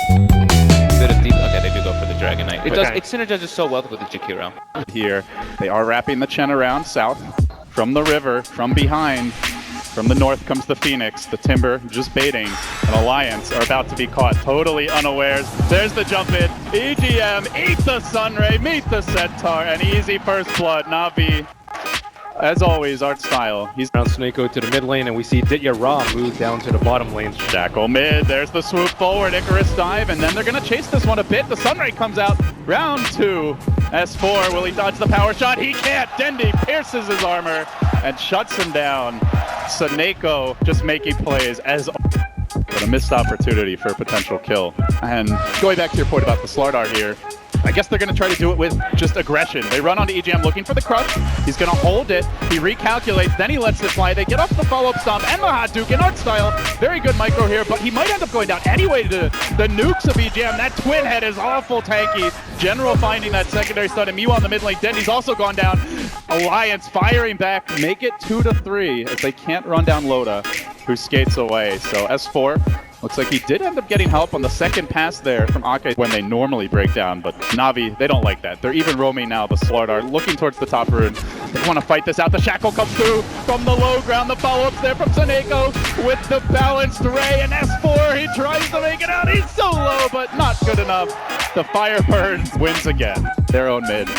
Bit of deep. Okay, they do go for the Dragon Knight. It synergizes so well with the Jakiro. Here, they are wrapping the Chen around south from the river, from behind. From the north comes the Phoenix, the Timber just baiting. An Alliance are about to be caught totally unawares. There's the jump in. EGM, eat the Sunray, meet the Centaur, and easy first blood. NaVi, as always, art style. He's around Snako to the mid lane, and we see Ditya Ra move down to the bottom lane. Shackle mid, there's the swoop forward, Icarus dive, and then they're gonna chase this one a bit. The Sunray comes out, round 2. S4, will he dodge the power shot? He can't! Dendi pierces his armor and shuts him down. Snako just making plays as but a missed opportunity for a potential kill. And going back to your point about the Slardar here, I guess they're going to try to do it with just aggression. They run onto EGM looking for the crush. He's going to hold it. He recalculates, then he lets it fly. They get off the follow-up stomp and the hot duke in art style. Very good micro here, but he might end up going down anyway to the nukes of EGM. That twin head is awful tanky. General finding that secondary stun, and Miwa on the mid lane. Dendi's also gone down. Alliance firing back, make it 2-3 as they can't run down Loda, who skates away. So S4 looks like he did end up getting help on the second pass there from Ake when they normally break down, but NaVi, they don't like that. They're even roaming now, the Slardar, looking towards the top rune. They want to fight this out. The Shackle comes through from the low ground. The follow-ups there from Snako with the balanced Ray, and S4, he tries to make it out. He's so low, but not good enough. The Firebird wins again, their own mid.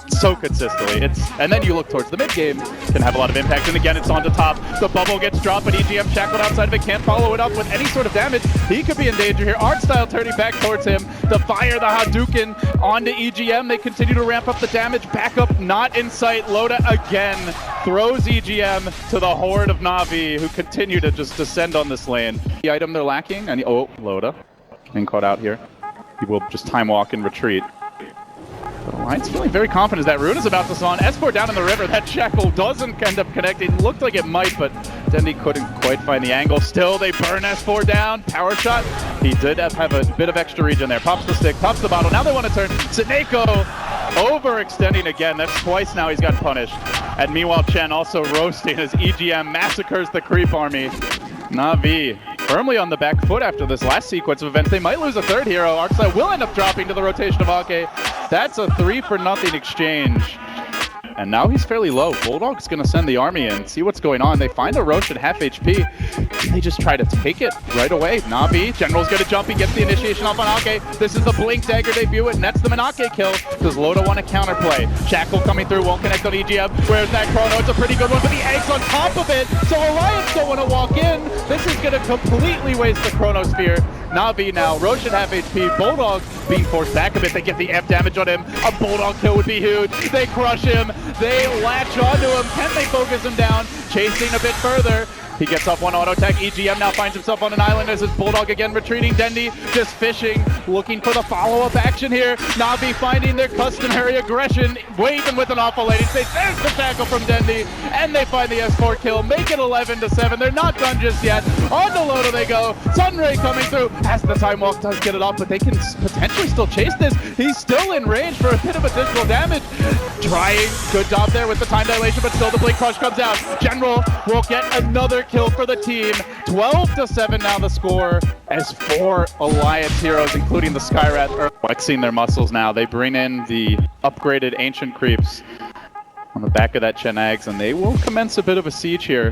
So consistently. And then you look towards the mid game, can have a lot of impact, and again it's on to top. The bubble gets dropped, but EGM shackled outside of it, can't follow it up with any sort of damage. He could be in danger here. Art style turning back towards him. The fire, the Hadouken onto EGM. They continue to ramp up the damage. Back up, not in sight. Loda again throws EGM to the horde of NaVi, who continue to just descend on this lane. The item they're lacking, and Loda getting caught out here. He will just time walk and retreat. Alliance feeling very confident as that rune is about to spawn. S4 down in the river. That Shackle doesn't end up connecting. Looked like it might, but Dendi couldn't quite find the angle. Still, they burn S4 down. Power shot. He did have a bit of extra regen there. Pops the stick, pops the bottle. Now they want to turn. Snako overextending again. That's twice now he's got punished. And meanwhile, Chen also roasting as EGM massacres the creep army. NaVi firmly on the back foot after this last sequence of events. They might lose a third hero. Arcside will end up dropping to the rotation of Ake. That's a 3-for-0 exchange. And now he's fairly low. Bulldog's going to send the army in, see what's going on. They find a Roche at half HP. They just try to take it right away. NaVi, General's going to jump. He gets the initiation off on Ake. This is the Blink Dagger debut. It nets them an Ake kill. Does Loda want to counterplay? Shackle coming through, won't connect on EGM. Where's that Chrono? It's a pretty good one, but the Egg's on top of it. So Alliance don't want to walk in. This is going to completely waste the Chronosphere. NaVi now, Roche at half HP. Bulldog being forced back a bit. They get the F damage on him. A Bulldog kill would be huge. They crush him. They latch onto him. Can they focus him down? Chasing a bit further. He gets off one auto attack. EGM now finds himself on an island as his Bulldog again retreating. Dendi just fishing, looking for the follow-up action here. NaVi finding their customary aggression, waving with an awful lady. There's the tackle from Dendi, and they find the S4 kill. Make it 11-7. They're not done just yet. On to Loda they go. Sunray coming through. As the time walk does get it off, but they can potentially still chase this. He's still in range for a bit of additional damage. Trying, good job there with the time dilation, but still the Blink Crush comes out. General will get another kill for the team. 12-7 now the score as 4 Alliance heroes, including the Skyrat, are flexing their muscles now. They bring in the upgraded Ancient Creeps on the back of that Chen Eggs, and they will commence a bit of a siege here.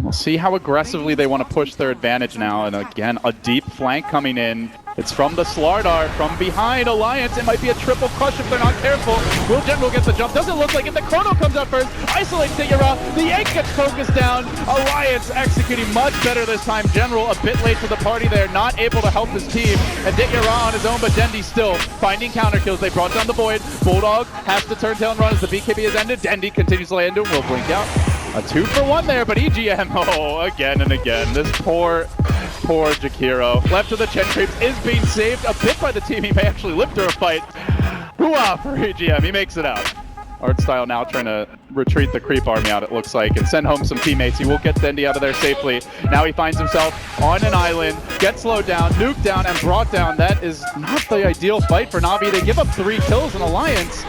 We'll see how aggressively they want to push their advantage now, and again, a deep flank coming in. It's from the Slardar, from behind Alliance. It might be a triple crush if they're not careful. Will General get the jump? Doesn't look like it. The Chrono comes out first, isolates Ditya Ra. The Egg gets focused down. Alliance executing much better this time. General a bit late to the party there, not able to help his team. And Ditya Ra on his own, but Dendi still finding counter kills. They brought down the Void. Bulldog has to turn tail and run as the BKB is ended. Dendi continues to lay into him. Will blink out. A 2-for-1 there, but EGM, again and again. This poor Jakiro. Left to the Chen Creeps is being saved a bit by the team. He may actually live through a fight. Hooah for EGM, he makes it out. Artstyle now trying to retreat the creep army out, it looks like, and send home some teammates. He will get Dendi out of there safely. Now he finds himself on an island, gets slowed down, nuked down, and brought down. That is not the ideal fight for NaVi. They give up 3 kills in Alliance.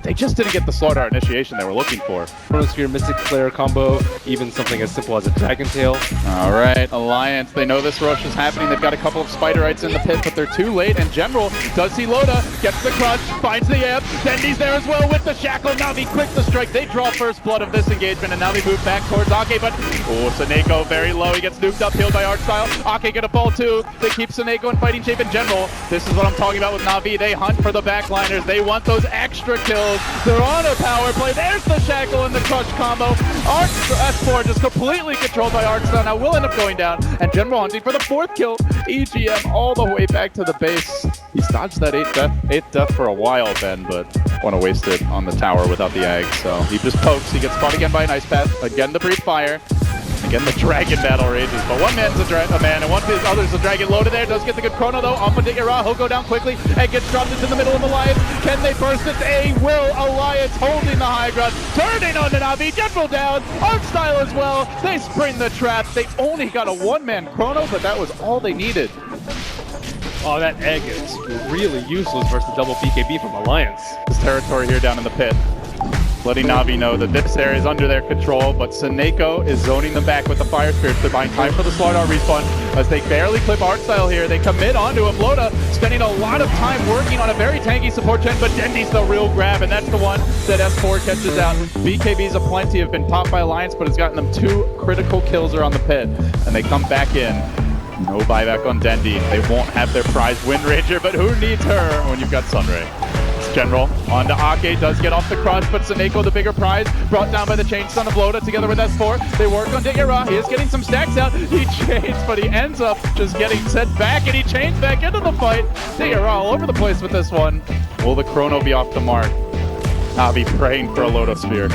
they just didn't get the Slaughter initiation they were looking for. Chronosphere Mystic Flare combo, even something as simple as a Dragon Tail. All right, Alliance, they know this rush is happening. They've got a couple of Spiderites in the pit, but they're too late. And General does see Loda, gets the crush, finds the amp. Dendi's there as well with the shackle. NaVi quick to strike. They draw first blood of this engagement, and now they move back towards Ake, but Seneko very low. He gets nuked uphill by Artstyle. Ake gonna fall too. They keep Seneko in fighting shape in general. This is what I'm talking about with NaVi. They hunt for the backliners. They want those extra kills. They're on a power play. There's the shackle and the crush combo. S4 just completely controlled by Artstyle. Now will end up going down, and General hunting for the 4th kill. EGM all the way back to the base. He's dodged that 8th death for a while, Ben, but want to waste it on the tower without the egg. So he just pokes. He gets caught again by an ice path. Again the breathe fire. Again, the dragon battle rages, but one man's a man, and one of the other's a dragon. Loaded there, does get the good chrono though. Off of Digera, he'll go down quickly and gets dropped into the middle of Alliance. Can they burst it? They will. Alliance holding the high ground, turning on the NaVi. General down, Artstyle as well. They spring the trap. They only got a one-man chrono, but that was all they needed. Oh, that egg is really useless versus double BKB from Alliance. This territory here down in the pit, letting NaVi know that this area is under their control, but Seneko is zoning them back with the Fire Spirits. They're buying time for the Slaughter respawn as they barely clip Artstyle here. They commit onto him. Loda spending a lot of time working on a very tanky support gen, but Dendi's the real grab, and that's the one that S4 catches out. BKBs aplenty have been popped by Alliance, but it's gotten them 2 critical kills around the pit, and they come back in. No buyback on Dendi. They won't have their prize Wind Ranger, but who needs her when you've got Sunray? General onto Ake, does get off the crush, but Seneko the bigger prize, brought down by the chain son of Loda together with S4. They work on Digera. He is getting some stacks out. He chains, but he ends up just getting sent back, and he chains back into the fight. Digera all over the place with this one. Will the chrono be off the mark? NaVi praying for a Loda Sphere.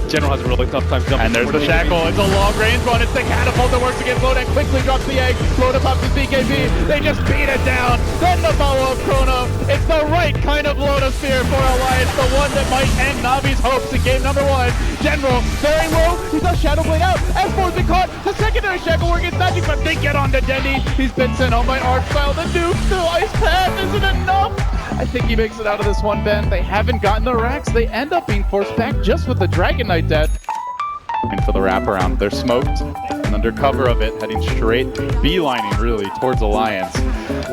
General has a really tough time jumping. And there's the shackle. It's a long range one. It's the catapult that works against Loda and quickly drops the egg. Loda pops his BKB. They just beat it down. Then the follow-up chrono. It's the right kind of Loda Sphere for Alliance. The one that might end NaVi's hopes in game number 1. General, very low. He does Shadow Blade out. S4's been caught. The secondary shackle working its magic, but they get on to Dendi. He's been sent home by Artstyle. The nuke, the ice path isn't enough. I think he makes it out of this one, Ben. They haven't gotten the racks. They end up being forced back just with the Dragon Knight death. And for the wraparound, they're smoked, and under cover of it, heading straight, beelining really, towards Alliance.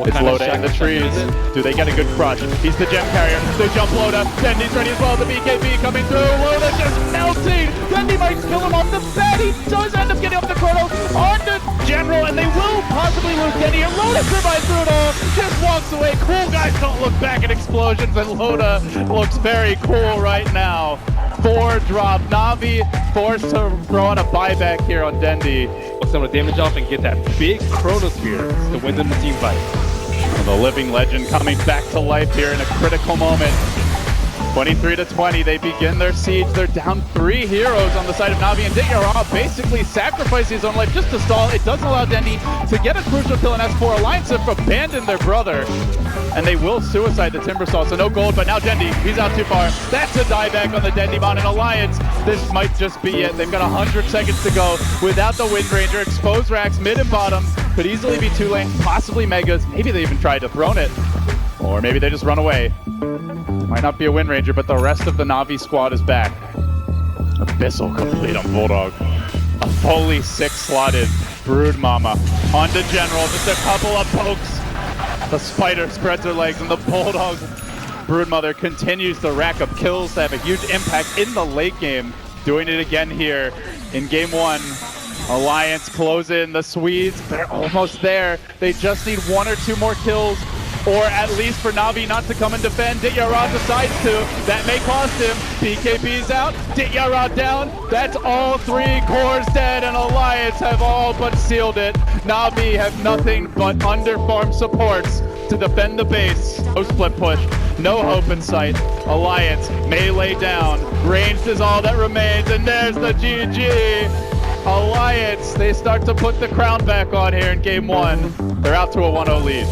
It's Loda in the trees. Do they get a good crush? He's the gem carrier. They jump Loda. Dendi's ready as well. The BKB coming through. Loda just melting. Dendi might kill him off the bat. He does end up getting off the chrono onto General, and they will possibly lose Dendi. And Loda survives through it all. Just walks away. Cool guys don't look back at explosions, and Loda looks very cool right now. 4 drop. NaVi forced to throw on a buyback here on Dendi. Some of the damage off and get that big Chronosphere to win them the team fight. The living legend coming back to life here in a critical moment. 23-20, they begin their siege. They're down 3 heroes on the side of NaVi, and Digera basically sacrificing his own life just to stall. It doesn't allow Dendi to get a crucial kill in S4. Alliance have abandoned their brother, and they will suicide the Timbersaw, so no gold, but now Dendi, he's out too far. That's a dieback on the Dendi bot, and Alliance, this might just be it. They've got 100 seconds to go without the Wind Ranger. Exposed racks, mid and bottom, could easily be 2 lane, possibly Megas. Maybe they even tried to throne it, or maybe they just run away. Might not be a Wind Ranger, but the rest of the NaVi squad is back. Abyssal complete on Bulldog. A fully 6-slotted Brood Mama. Onto General, just a couple of pokes. The Spider spreads her legs, and the Bulldog Broodmother continues to rack up kills to have a huge impact in the late game. Doing it again here in game 1. Alliance close in. The Swedes, they're almost there. They just need 1 or 2 more kills, or at least for NaVi not to come and defend. Digera decides to. That may cost him. BKB's out. Digera down. That's all 3 cores dead, and Alliance have all but sealed it. NaVi have nothing but underfarm supports to defend the base. No split push. No hope in sight. Alliance may lay down. Ranged is all that remains, and there's the GG. Alliance, they start to put the crown back on here in game 1. They're out to a 1-0 lead.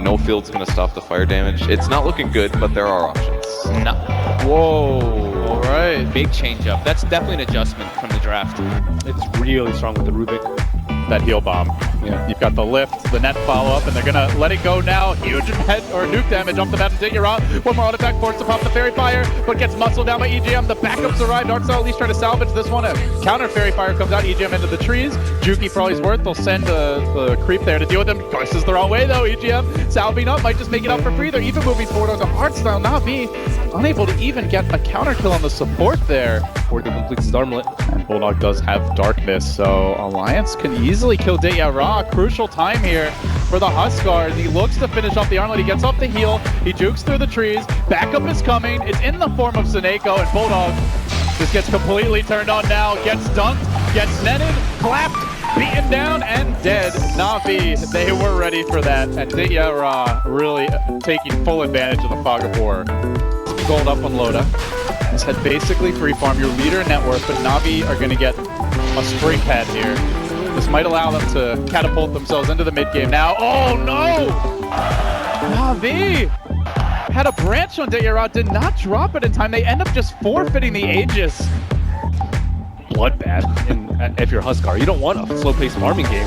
No field's going to stop the fire damage. It's not looking good, but there are options. No. Whoa. All right. Big change up. That's definitely an adjustment from the draft. It's really strong with the Rubik. that heal bomb. Yeah. You've got the lift, the net follow-up, and they're gonna let it go now. Huge head or nuke damage off the bat and Yara. One more auto attack forced to pop the Fairy Fire, but gets muscled down by EGM. The backups arrive. Darkstyle at least trying to salvage this one. A counter Fairy Fire comes out. EGM into the trees. Juki for all he's worth. They'll send the creep there to deal with him. Goes the wrong way though. EGM salving up, might just make it up for free. They're even moving forward onto Artstyle. NaVi unable to even get a counter kill on the support there. Before he completes his armlet. And Bulldog does have darkness, so Alliance can easily kill Yara. Crucial time here for the Huskars. He looks to finish off the armlet. He gets off the heel. He jukes through the trees. Backup is coming. It's in the form of Seneko, and Bulldog just gets completely turned on now. Gets dunked, gets netted, clapped, beaten down, and dead. NaVi, they were ready for that, and Yara really taking full advantage of the fog of war. Gold up on Loda. This had basically free farm your leader net worth, but NaVi are going to get a spring pad here. This might allow them to catapult themselves into the mid game now. Oh no! NaVi had a branch on Yara, did not drop it in time. They end up just forfeiting the Aegis. Bloodbath. And if you're Huskar, you don't want a slow-paced farming game.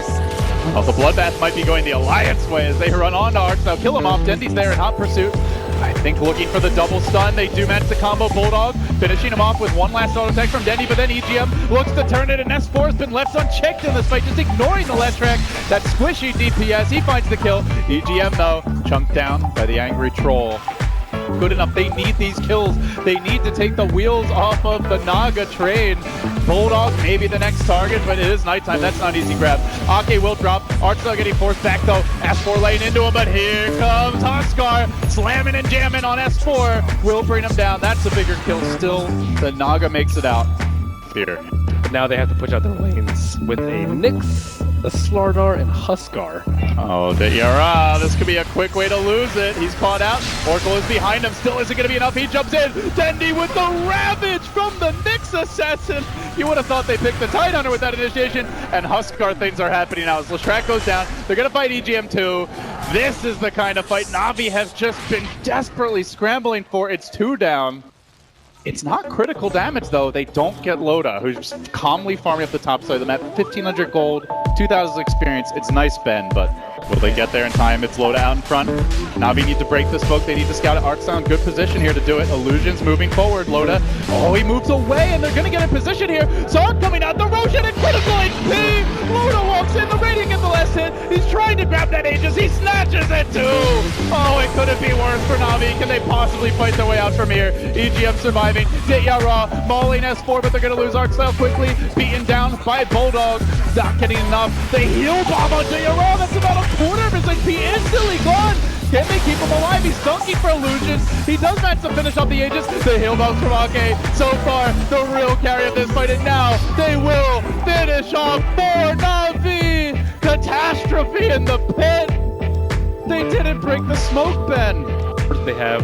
Well, the Bloodbath might be going the Alliance way as they run on to Arcs. Now kill him off. Dendy's there in hot pursuit. I think looking for the double stun. They do manage to combo Bulldog, finishing him off with one last auto attack from Dendy, but then EGM looks to turn it, and S4 has been left unchecked in this fight, just ignoring the Letrek. That squishy DPS, he finds the kill. EGM though, chunked down by the angry troll. Good enough, they need these kills. They need to take the wheels off of the Naga train. Bulldog, maybe the next target, but it is nighttime. That's not an easy grab. Ake will drop. Archstar getting forced back though. S4 laying into him, but here comes Huskar. Slamming and jamming on S4. Will bring him down. That's a bigger kill still. The Naga makes it out. Here. But now they have to push out their lanes with a Nyx, a Slardar, and Huskar. Oh, Yara, this could be a quick way to lose it. He's caught out. Oracle is behind him. Still isn't going to be enough. He jumps in. Dendy with the Ravage from the Nyx Assassin. You would have thought they picked the Tidehunter with that initiation. And Huskar things are happening now as Leshrac goes down. They're going to fight EGM too. This is the kind of fight NaVi has just been desperately scrambling for. It's 2 down. It's not critical damage though. They don't get Loda, who's just calmly farming up the top side of the map. 1,500 gold, 2,000 experience. It's nice Ben, but will they get there in time? It's Loda out in front. NaVi need to break the smoke. They need to scout it. Arcstyle in good position here to do it. Illusions moving forward. Loda, oh, he moves away, and they're going to get in position here. Zark coming out. The Roshan and critical HP. Loda walks in. The Radiant gets the last hit. He's trying to grab that Aegis. He snatches it too. Oh, it couldn't be worse for NaVi. Can they possibly fight their way out from here? EGM surviving. Yara mauling S4, but they're going to lose Arcstyle quickly. Beaten down by Bulldog. Not getting enough. The heal bomb on Yara. That's about a quarter of his HP instantly gone. Can they keep him alive? He's dunking for illusions. He does manage to finish off the Aegis. The heal bombs from Ake. So far, the real carry of this fight, and now they will finish off for NaVi. Catastrophe in the pit. They didn't break the smoke, Ben. They have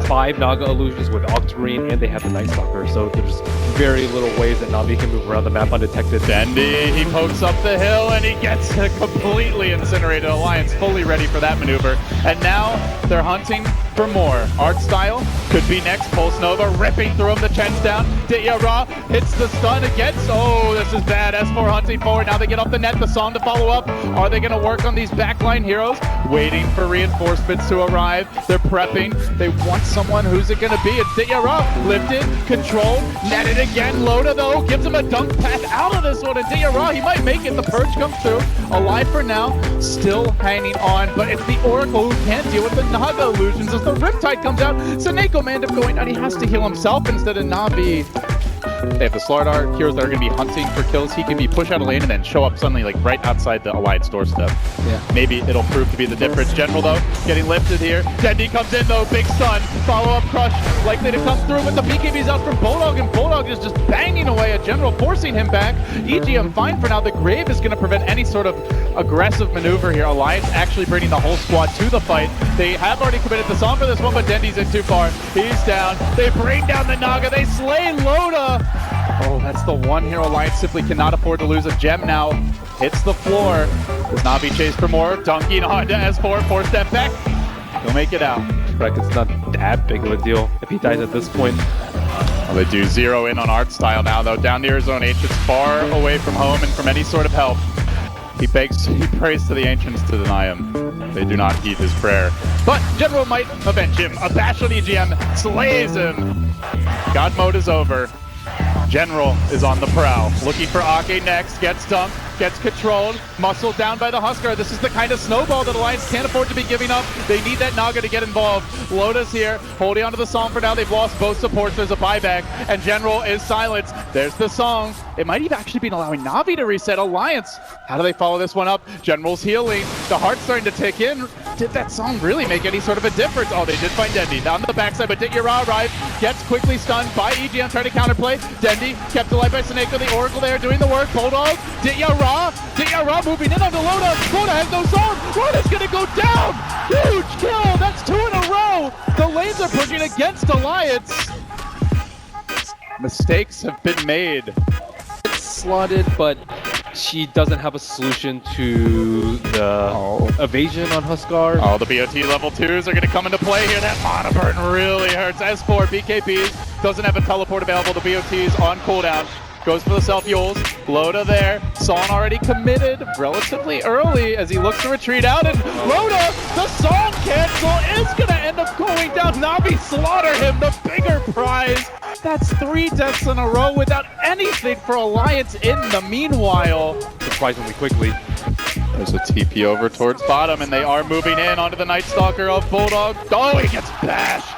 5 Naga illusions with Octarine, and they have the Night Stalker, so there's very little ways that NaVi can move around the map undetected. Dendy, he pokes up the hill and he gets a completely incinerated. Alliance fully ready for that maneuver. And now they're hunting for more. Artstyle could be next. Pulse Nova ripping through him. The Chen's down. Yara hits the stun against. Oh, this is bad. S4 hunting forward. Now they get off the net. The song to follow up. Are they going to work on these backline heroes? Waiting for reinforcements to arrive. They're prepping. They want someone. Who's it going to be? It's Yara. Lifted, controlled, netted again. Loda, though, gives him a dunk path out of this one. And Yara, he might make it. The Purge comes through. Alive for now. Still hanging on. But it's the Oracle who can't deal with the Naga illusions as the Riptide comes out. Seneko may end up going out. He has to heal himself instead of NaVi. They have the Slardar heroes that are going to be hunting for kills. He can be pushed out of lane and then show up suddenly like right outside the Alliance doorstep. Yeah. Maybe it'll prove to be the difference. General though, getting lifted here. Dendy comes in though, big stun. Follow-up crush, likely to come through, but the BKB's out from Bulldog, and Bulldog is just banging away at General, forcing him back. EGM fine for now. The Grave is going to prevent any sort of aggressive maneuver here. Alliance actually bringing the whole squad to the fight. They have already committed the song for this one, but Dendy's in too far. He's down. They bring down the Naga. They slay Loda. Oh, that's the one here Alliance simply cannot afford to lose. A gem now hits the floor. Does NaVi chase for more? Dunking on to S4, 4-step back. He'll make it out. Correct, it's not that big of a deal if he dies at this point. Well, they do zero in on Artstyle now, though. Down near his own H, it's far away from home and from any sort of help. He prays to the ancients to deny him. They do not heed his prayer. But General might avenge him. A bash on EGM slays him. God mode is over. General is on the prowl. Looking for Ake next. Gets dumped. Gets controlled. Muscled down by the Husker. This is the kind of snowball that Alliance can't afford to be giving up. They need that Naga to get involved. Loda's here. Holding onto the song for now. They've lost both supports. There's a buyback. And General is silenced. There's the song. It might have actually been allowing NaVi to reset Alliance. How do they follow this one up? General's healing. The heart's starting to tick in. Did that song really make any sort of a difference? Oh, they did find Dendy. Down the backside, but Dityara arrived. Gets quickly stunned by EGM trying to counterplay. Dendy kept alive by Seneko. The Oracle there doing the work. Bulldog. Dityara moving in onto Loda. Loda has no song. Loda's gonna go down. Huge kill. That's 2 in a row. The lanes are pushing against Alliance. Mistakes have been made. It's slotted, but she doesn't have a solution to the evasion on Huskar. Oh, the BOT level 2s are going to come into play here. That mana burn really hurts. S4, BKBs, doesn't have a teleport available. The BOTs on cooldown. Goes for the self-fuels. Loda there. Son already committed relatively early as he looks to retreat out. And Loda, the song cancel is going to end up going down. NaVi slaughter him, the bigger prize. That's 3 deaths in a row without anything for Alliance in the meanwhile. Surprisingly quickly. There's a TP over towards bottom, and they are moving in onto the Night Stalker of Bulldog. Oh, he gets bashed.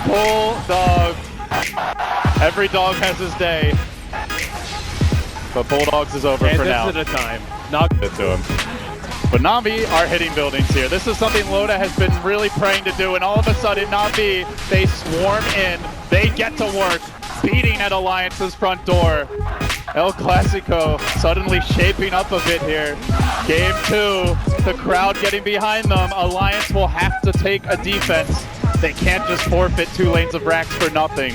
Bulldog. Every dog has his day. But Bulldogs is over for now. And this is a time. Not good to him. But NaVi are hitting buildings here. This is something Loda has been really praying to do, and all of a sudden NaVi, they swarm in. They get to work, beating at Alliance's front door. El Clasico suddenly shaping up a bit here. Game 2, the crowd getting behind them. Alliance will have to take a defense. They can't just forfeit 2 lanes of racks for nothing.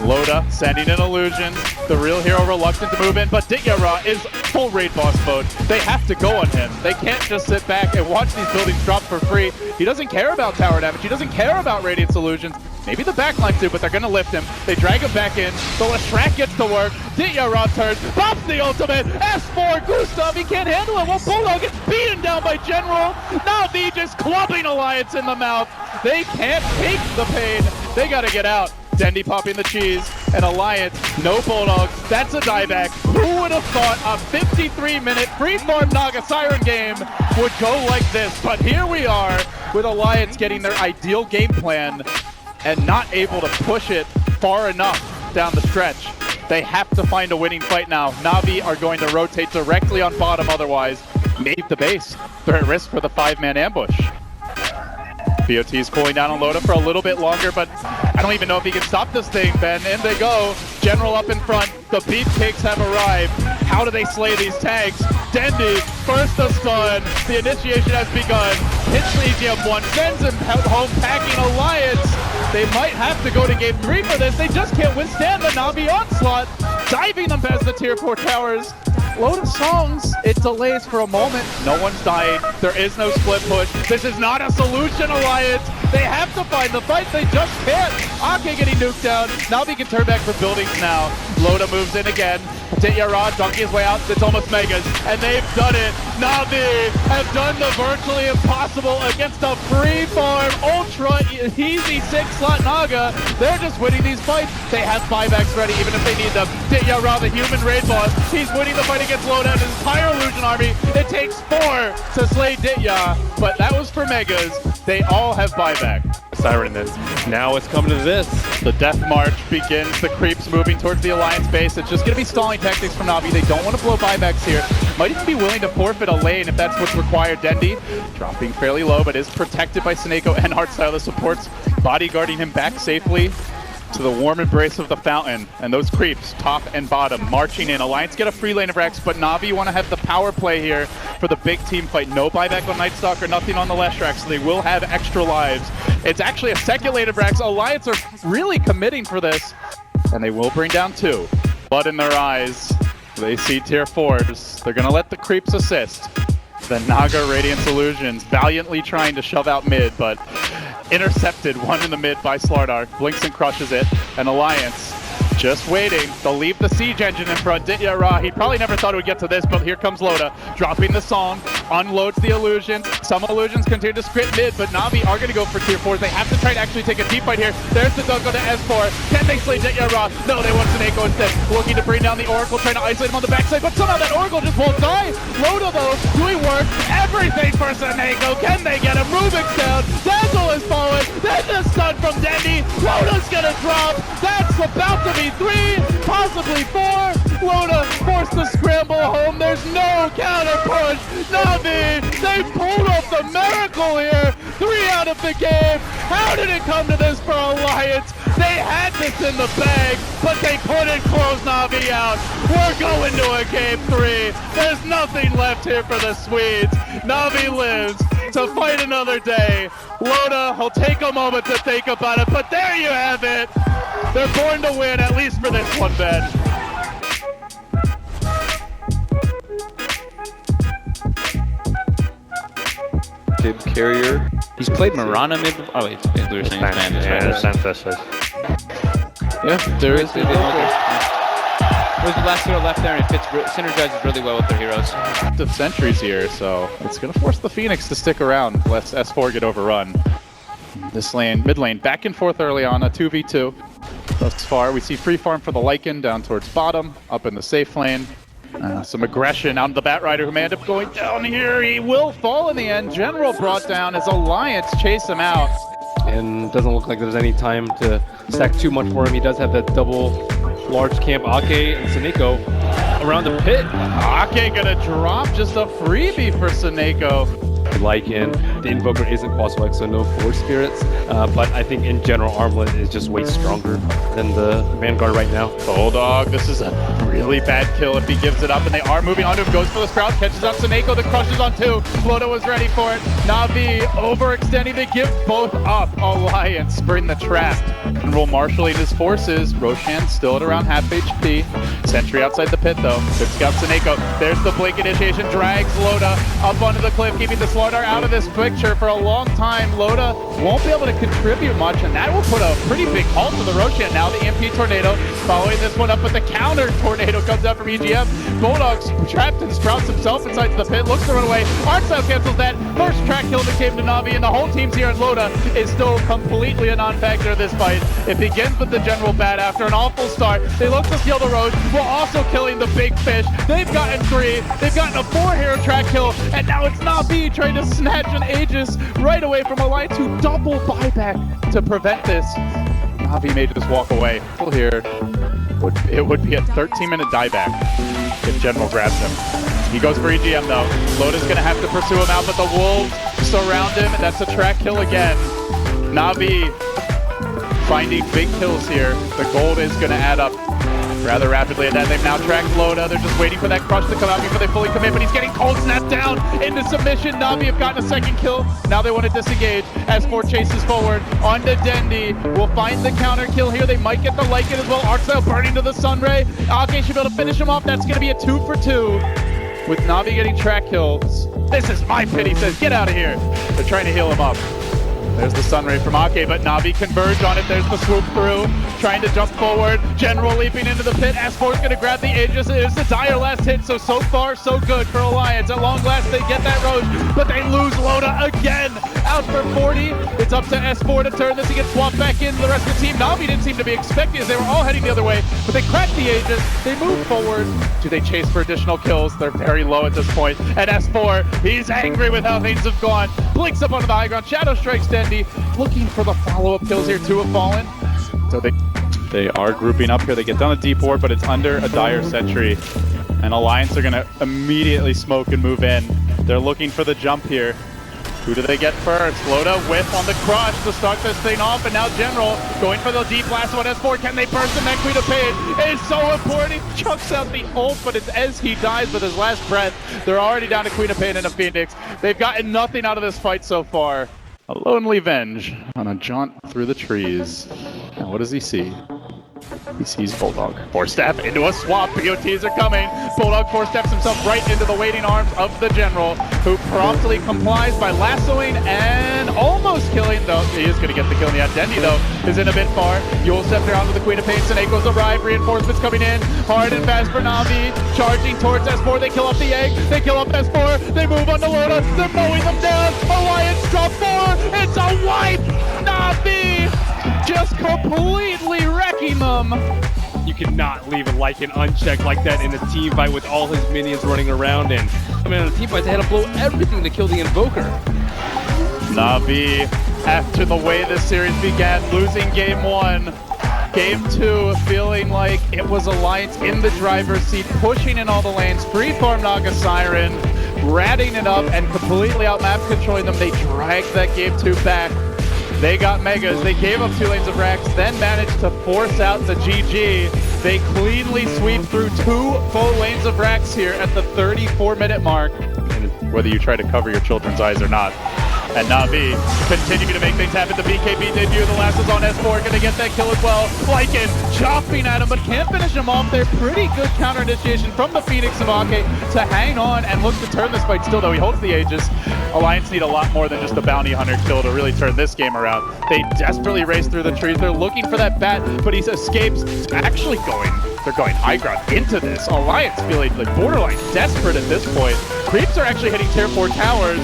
Loda sending in illusions. The real hero reluctant to move in, but Dityara is full raid boss mode. They have to go on him. They can't just sit back and watch these buildings drop for free. He doesn't care about tower damage. He doesn't care about Radiance illusions. Maybe the backline too, but they're gonna lift him. They drag him back in. The Leshrac gets to work. Dityara turns, pops the ultimate. S4, Gustav, he can't handle it. Well, Bulldog gets beaten down by General. NaVi just clubbing Alliance in the mouth. They can't take the pain. They gotta get out. Dendy popping the cheese, and Alliance, no Bulldog. That's a dieback. Who would have thought a 53-minute free-farm Naga Siren game would go like this? But here we are with Alliance getting their ideal game plan and not able to push it far enough down the stretch. They have to find a winning fight now. NaVi are going to rotate directly on bottom otherwise. Maybe the base. They're at risk for the 5-man ambush. BOT is cooling down on Loda for a little bit longer, but I don't even know if he can stop this thing, Ben. In they go. General up in front. The beefcakes have arrived. How do they slay these tanks? Dendy, first the stun. The initiation has begun. Hits the EGM1, sends him home packing Alliance. They might have to go to game 3 for this. They just can't withstand the NaVi onslaught. Diving them past the tier 4 towers. Load songs, it delays for a moment. No one's dying. There is no split push. This is not a solution, Alliance. They have to find the fight. They just can't. Ake getting nuked down. NaVi can turn back for buildings now. Loda moves in again. Dityara dunking his way out. It's almost Megas. And they've done it. NaVi have done the virtually impossible against a free farm, ultra easy 6-slot Naga. They're just winning these fights. They have buybacks ready even if they need them. Dityara, the human raid boss, he's winning the fight against Loda and his entire illusion army. It takes 4 to slay Ditya, but that was for Megas. They all have buyback. Siren is. Now it's coming to this. The death march begins. The creeps moving towards the Alliance base. It's just going to be stalling tactics from NaVi. They don't want to blow buybacks here. Might even be willing to forfeit a lane if that's what's required. Dendy dropping fairly low, but is protected by Seneko and Heartstyle. The supports bodyguarding him back safely to the warm embrace of the fountain. And those creeps, top and bottom, marching in. Alliance get a free lane of Rex, but NaVi want to have the power play here for the big team fight. No buyback on Night Stalker, nothing on the Leshrac, so they will have extra lives. It's actually a second lane of Rex. Alliance are really committing for this, and they will bring down 2. Blood in their eyes. They see tier 4s. They're going to let the creeps assist. The Naga Radiance Illusions valiantly trying to shove out mid, but intercepted, one in the mid by Slardar. Blinks and crushes it. And Alliance Just waiting. They'll leave the siege engine in front. Ditya Ra, he probably never thought it would get to this, but here comes Loda, dropping the song, unloads the illusions. Some illusions continue to script mid, but NaVi are going to go for tier 4s. They have to try to actually take a deep fight here. There's the Dunk on the S4. Can they slay Ditya Ra? No, they want Seneko instead. Looking to bring down the Oracle, trying to isolate him on the backside, but somehow that Oracle just won't die. Loda, though, doing work. Everything for Seneko. Can they get him? Rubik's down. Dazzle is falling. There's a stun from Dendy. Loda's going to drop. That's about to be 3, possibly 4. Loda forced to scramble home. There's no counter push. NaVi, they pulled off the miracle here. 3 out of the game. How did it come to this for Alliance? They had this in the bag, but they couldn't close NaVi out. We're going to a game 3. There's nothing left here for the Swedes. NaVi lives to fight another day. Loda will take a moment to think about it, but there you have it. They're born to win, at least for this one, Ben. Tib Carrier. He's played Marana mid. Oh wait, we were saying Spanish. Yeah, there is. There's the last hero left there, and it fits synergizes really well with their heroes. Active sentries here, so it's gonna force the Phoenix to stick around, lest S4 get overrun. This lane, mid lane, back and forth early on, a 2v2. Thus far, we see free farm for the Lycan down towards bottom, up in the safe lane. Some aggression out of the Batrider, who may end up going down here. He will fall in the end. General brought down as Alliance chase him out. And doesn't look like there's any time to stack too much for him. He does have that double large camp Ake and Seneko around the pit. Ake gonna drop just a freebie for Seneko. Lycan, the Invoker isn't quasi-like, so no Force Spirits, but I think in general Armlet is just way stronger than the Vanguard right now. Bulldog, this is a really bad kill if he gives it up, and they are moving on to him. Goes for the Sprout, catches up Seneko, the crushes on 2. Loda was ready for it. NaVi overextending, they give both up. Alliance bring the trap. And roll marshalling his forces. Roshan still at around half HP. Sentry outside the pit though. Good scout Seneko. There's the blink initiation, drags Loda up onto the cliff, keeping the Slardar out of this picture for a long time. Loda won't be able to contribute much, and that will put a pretty big halt to the Roshan. Now the EMP Tornado following this one up, but the counter Tornado comes out from EGM. Bulldog's trapped and sprouts himself inside the pit, looks to run away. Artstyle cancels that. First track kill that came to NaVi, and the whole team's here, and Loda is still completely a non-factor in this fight. It begins with the General Bat after an awful start. They look to steal the Roche, while also killing the big fish. They've gotten 3, they've gotten a 4 hero track kill, and now it's NaVi trying to snatch an Aegis right away from Alliance, who double buyback to prevent this. NaVi may just walk away. Well, here, it would be a 13-minute dieback if General grabs him. He goes for EGM though. Loda's gonna have to pursue him out, but the Wolves surround him, and that's a track kill again. NaVi finding big kills here. The gold is gonna add up rather rapidly, and then they've now tracked Loda. They're just waiting for that crush to come out before they fully commit, but he's getting cold snapped down into submission. NaVi have gotten a second kill. Now they want to disengage as 4 chases forward onto Dendy. Will find the counter kill here. They might get the Lycan as well. Artstyle burning to the Sunray. Ake should be able to finish him off. That's going to be a 2 for 2 with NaVi getting track kills. This is my pit, he says. Get out of here. They're trying to heal him up. There's the Sunray from Ake, but NaVi converge on it. There's the swoop through, trying to jump forward. General leaping into the pit. S4's going to grab the Aegis. It is the dire last hit, so far, so good for Alliance. At long last, they get that Roche, but they lose Loda again. Out for 40. It's up to S4 to turn this. He gets swapped back into the rest of the team. NaVi didn't seem to be expecting as they were all heading the other way, but they cracked the Aegis. They move forward. Do they chase for additional kills? They're very low at this point. And S4, he's angry with how things have gone. Blinks up onto the high ground. Shadow strikes Dendy. Looking for the follow-up kills here. 2 have fallen. So they are grouping up here. They get down a deep ward, but it's under a dire sentry. And Alliance are going to immediately smoke and move in. They're looking for the jump here. Who do they get first? Loda whiff on the crush to start this thing off, and now General going for the deep blast on S4. Can they burst him? That Queen of Pain is so important. He chucks out the ult, but it's as he dies with his last breath. They're already down to Queen of Pain and a Phoenix. They've gotten nothing out of this fight so far. A lonely Venge on a jaunt through the trees. And what does he see? He sees Bulldog. Four step into a swap. BOTs are coming. Bulldog four steps himself right into the waiting arms of the General, who promptly complies by lassoing and almost killing, though he is going to get the kill in the end. Dendy, though, is in a bit far. Yule Scepter onto the Queen of Pain. Seneco's arrived. Reinforcements coming in. Hard and fast for NaVi. Charging towards S4. They kill off the egg. They kill off S4. They move on to Loda. They're mowing them down. Alliance drop 4. It's a wipe. NaVi just completely wrecking them. You cannot leave a Lycan unchecked like that in a team fight with all his minions running around. And I mean, in a team fight, they had to blow everything to kill the Invoker. NaVi, after the way this series began, losing game 1. Game 2, feeling like it was Alliance in the driver's seat, pushing in all the lanes, free farm Naga Siren, ratting it up and completely out-map controlling them. They dragged that game 2 back. They got Megas, they gave up 2 lanes of Rax, then managed to force out the GG. They cleanly sweep through 2 full lanes of Rax here at the 34-minute mark. And whether you try to cover your children's eyes or not. And NaVi continuing to make things happen. The BKB debut, the last is on S4, gonna get that kill as well. Lycan chopping at him, but can't finish him off there. Pretty good counter initiation from the Phoenix of Ake to hang on and look to turn this fight. Still though, he holds the Aegis. Alliance need a lot more than just a bounty hunter kill to really turn this game around. They desperately race through the trees. They're looking for that bat, but he escapes. Actually they're going high ground into this. Alliance feeling like borderline desperate at this point. Creeps are actually hitting tier 4 towers.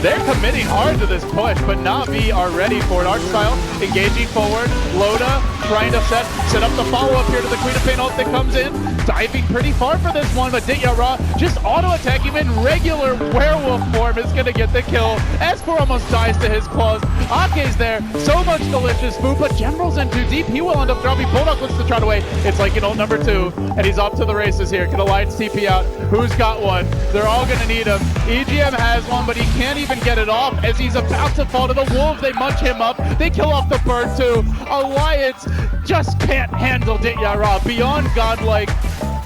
They're committing hard to this push, but NaVi are ready for it. Archstyle engaging forward. Loda trying to set up the follow-up here to the Queen of Pain ult that comes in. Diving pretty far for this one, but Ditya Ra just auto-attack him in regular werewolf form is going to get the kill. S4 almost dies to his claws. Ake's there. So much delicious food, but General's in too deep. He will end up dropping. Bulldog looks to try to wait. It's like an ult number 2, and he's off to the races here. Can Alliance TP out? Who's got one? They're all going to need him. EGM has one, but he can't even get it off as he's about to fall to the wolves. They munch him up. They kill off the bird too. Alliance just can't handle Ditya Ra. Beyond godlike,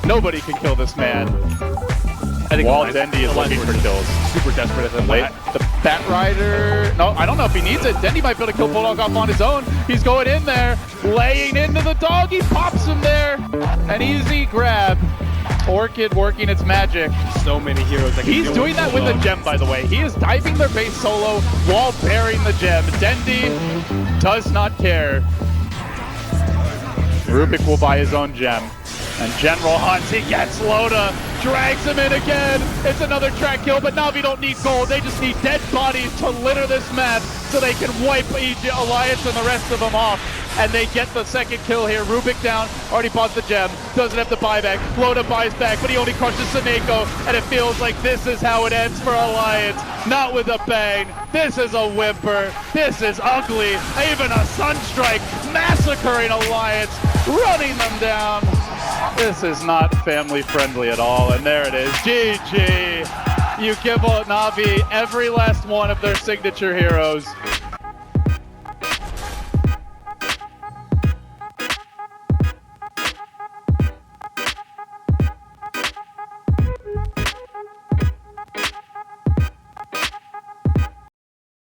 nobody can kill this man. I think Wall Dendy is looking for kills. Super desperate at the Late. The Bat Rider. No, I don't know if he needs it. Dendy might be able to kill Bulldog off on his own. He's going in there, laying into the dog. He pops him there. An easy grab. Orchid working its magic. So many heroes that can He's doing that with the gem, by the way. He is diving their base solo while bearing the gem. Dendy does not care. Rubik will buy his own gem. And General hunts, he gets Loda, drags him in again. It's another track kill, but NaVi don't need gold. They just need dead bodies to litter this map so they can wipe Alliance and the rest of them off. And they get the second kill here. Rubik down, already bought the gem, doesn't have to buy back. Loda buys back, but he only crushes Seneko, and it feels like this is how it ends for Alliance. Not with a bang. This is a whimper. This is ugly. Even a Sunstrike massacring Alliance, running them down. This is not family friendly at all, and there it is. GG. You give NaVi every last one of their signature heroes.